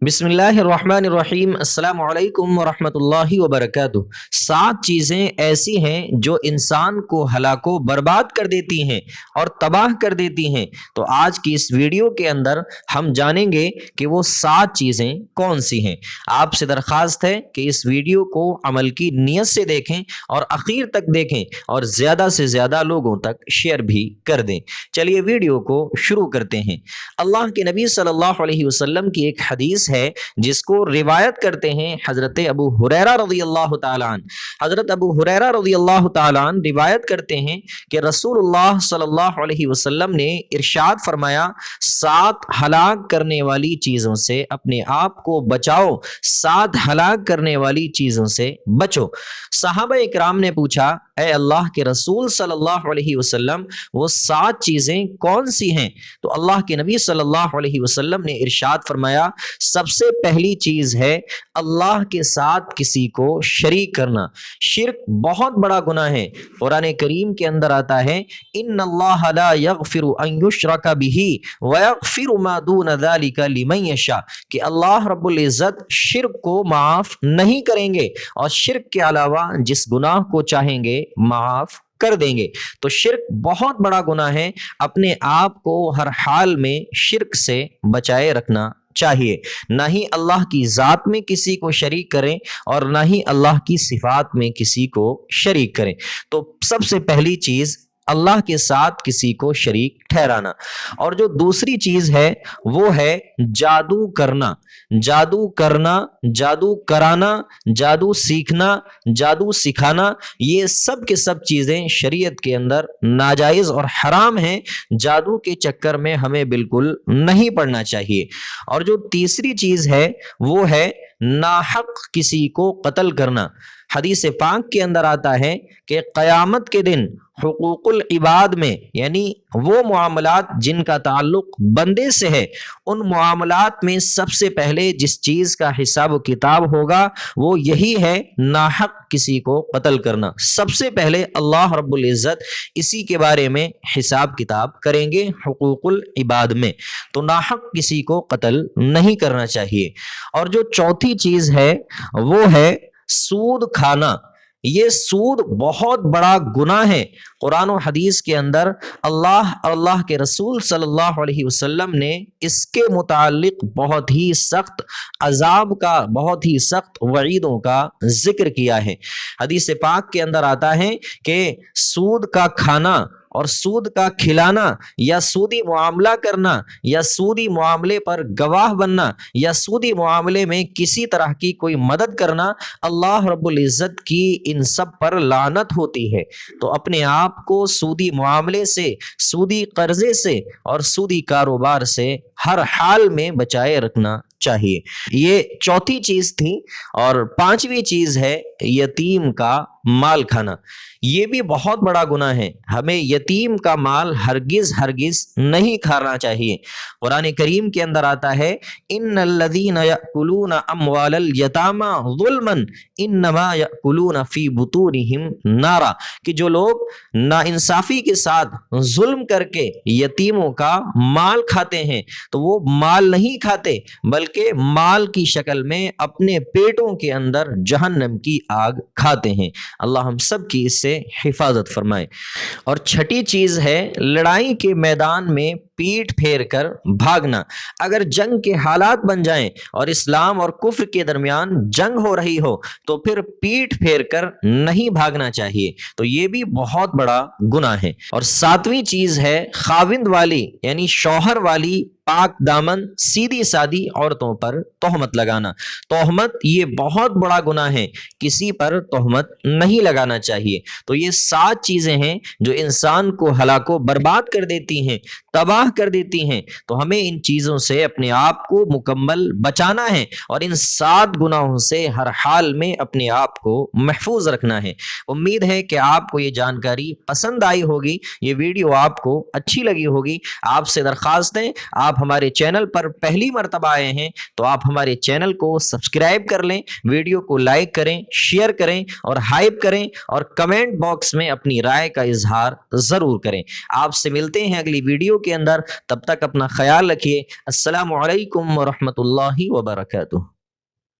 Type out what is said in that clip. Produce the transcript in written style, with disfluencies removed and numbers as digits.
बिस्मिल्लाहिर्रहमानिर्रहीम अस्सलामु अलैकुम वरहमतुल्लाहि वबरकातुह। 7 चीज़ें ऐसी हैं जो इंसान को हलाको बर्बाद कर देती हैं और तबाह कर देती हैं। तो आज की इस वीडियो के अंदर हम जानेंगे कि वो 7 चीज़ें कौन सी हैं। आपसे दरख्वास्त है कि इस वीडियो को अमल की नीयत से देखें और आखिर तक देखें और ज़्यादा से ज़्यादा लोगों तक शेयर भी कर दें। चलिए वीडियो को शुरू करते हैं। अल्लाह के नबी सल्लल्लाहु अलैहि वसल्लम की एक हदीस है जिसको रिवायत करते हैं हजरत अबू हुरैरा रज़ियल्लाहु ताला अन्हु। हजरत अबू हुरैरा रज़ियल्लाहु ताला अन्हु रिवायत करते हैं कि रसूलुल्लाह सल्लल्लाहु अलैहि वसल्लम ने इरशाद फरमाया, 7 हलाक करने वाली चीजों से अपने आप को बचाओ, 7 हलाक करने वाली चीजों से बचो। सहाबा इकराम ने पूछा, ऐ अल्लाह के रसूल सल्लल्लाहु अलैहि वसल्लम वो 7 चीजें कौन सी हैं? तो अल्लाह के नबी सल्लल्लाहु अलैहि वसल्लम ने इरशाद फरमाया, सबसे पहली चीज है अल्लाह के साथ किसी को शरीक करना। शिर्क बहुत बड़ा गुनाह है। कुरान करीम के अंदर आता है, इन्नल्लाह ला यगफिरु अन युश्रका बिही व यगफिरु मा दून ज़ालिका लिमन यशा, कि अल्लाह रब्बुल इज्जत शिर्क को माफ नहीं करेंगे और शिर्क के अलावा जिस गुनाह को चाहेंगे माफ कर देंगे। तो शिर्क बहुत बड़ा गुनाह है। अपने आप को हर हाल में शिर्क से बचाए रखना चाहिए। ना ही अल्लाह की ज़ात में किसी को शरीक करें और ना ही अल्लाह की सिफात में किसी को शरीक करें। तो सबसे पहली चीज़ अल्लाह के साथ किसी को शरीक ठहराना। और जो दूसरी चीज है वो है जादू करना। जादू करना, जादू कराना, जादू सीखना, जादू सिखाना, ये सब के सब चीजें शरीयत के अंदर नाजायज और हराम हैं। जादू के चक्कर में हमें बिल्कुल नहीं पड़ना चाहिए। और जो तीसरी चीज है वो है नाहक किसी को कत्ल करना। हदीस पाक के अंदर आता है कि क़यामत के दिन हुकूकुल इबाद में, यानी वो मामलात जिनका ताल्लुक बंदे से है, उन मामलात में सबसे पहले जिस चीज़ का हिसाब किताब होगा वो यही है नाहक किसी को कत्ल करना। सबसे पहले अल्लाह रब्बुल इज़्ज़त इसी के बारे में हिसाब किताब करेंगे हुकूकुल इबाद में। तो नाहक किसी को कत्ल नहीं करना चाहिए। और जो चौथी चीज़ है वो है सूद खाना। ये सूद बहुत बड़ा गुनाह है। कुरान और हदीस के अंदर अल्लाह और अल्लाह के रसूल सल्लल्लाहु अलैहि वसल्लम ने इसके मुतालिक बहुत ही सख्त अजाब का, बहुत ही सख्त वईदों का जिक्र किया है। हदीस पाक के अंदर आता है कि सूद का खाना और सूद का खिलाना या सूदी मुआमला करना या सूदी मुआमले पर गवाह बनना या सूदी मुआमले में किसी तरह की कोई मदद करना, अल्लाह रब्बुल इज़्ज़त की इन सब पर लानत होती है। तो अपने आप को सूदी मुआमले से, सूदी कर्जे से और सूदी कारोबार से हर हाल में बचाए रखना चाहिए। ये चौथी चीज थी। और पांचवी चीज है यतीम का माल खाना। ये भी बहुत बड़ा गुनाह है। हमें यतीम का माल हरगिज हरगिज नहीं खाना चाहिए। कुरान करीम के अंदर आता है, इन्नल्लज़ीना यअकुलूना अम्वालल यतामा ज़ुल्मन इन्नमा यअकुलूना फी बुतूनिहिम नारा, कि जो लोग नाइंसाफी के साथ जुल्म करके यतीमों का माल खाते हैं तो वो माल नहीं खाते बल्कि माल की शक्ल में अपने पेटों के अंदर जहन्नम की आग खाते हैं। अल्लाह हम सब की इससे हिफाजत फरमाए। और छठी चीज है लड़ाई के मैदान में पीठ फेर कर भागना। अगर जंग के हालात बन जाएं और इस्लाम और कुफ्र के दरमियान जंग हो रही हो तो फिर पीठ फेर कर नहीं भागना चाहिए। तो ये भी बहुत बड़ा गुनाह है। और 7वीं चीज है खाविंद वाली, यानी शौहर वाली पाक दामन सीधी सादी औरतों पर तोहमत लगाना। तोहमत ये बहुत बड़ा गुनाह है। किसी पर तोहमत नहीं लगाना चाहिए। तो ये 7 चीजें हैं जो इंसान को हलाको बर्बाद कर देती हैं, तबाह कर देती हैं। तो हमें इन चीजों से अपने आप को मुकम्मल बचाना है और इन 7 गुनाहों से हर हाल में अपने आप को महफूज रखना है। उम्मीद है कि आपको ये जानकारी पसंद आई होगी, ये वीडियो आपको अच्छी लगी होगी। आपसे दरख्वास्त है, आप हमारे चैनल पर पहली मर्तबा आए हैं तो आप हमारे चैनल को सब्सक्राइब कर लें, वीडियो को लाइक करें, शेयर करें और हाइप करें और कमेंट बॉक्स में अपनी राय का इजहार जरूर करें। आपसे मिलते हैं अगली वीडियो के अंदर। تب تک اپنا خیال رکھیے۔ السلام علیکم ورحمۃ اللہ وبرکاتہ۔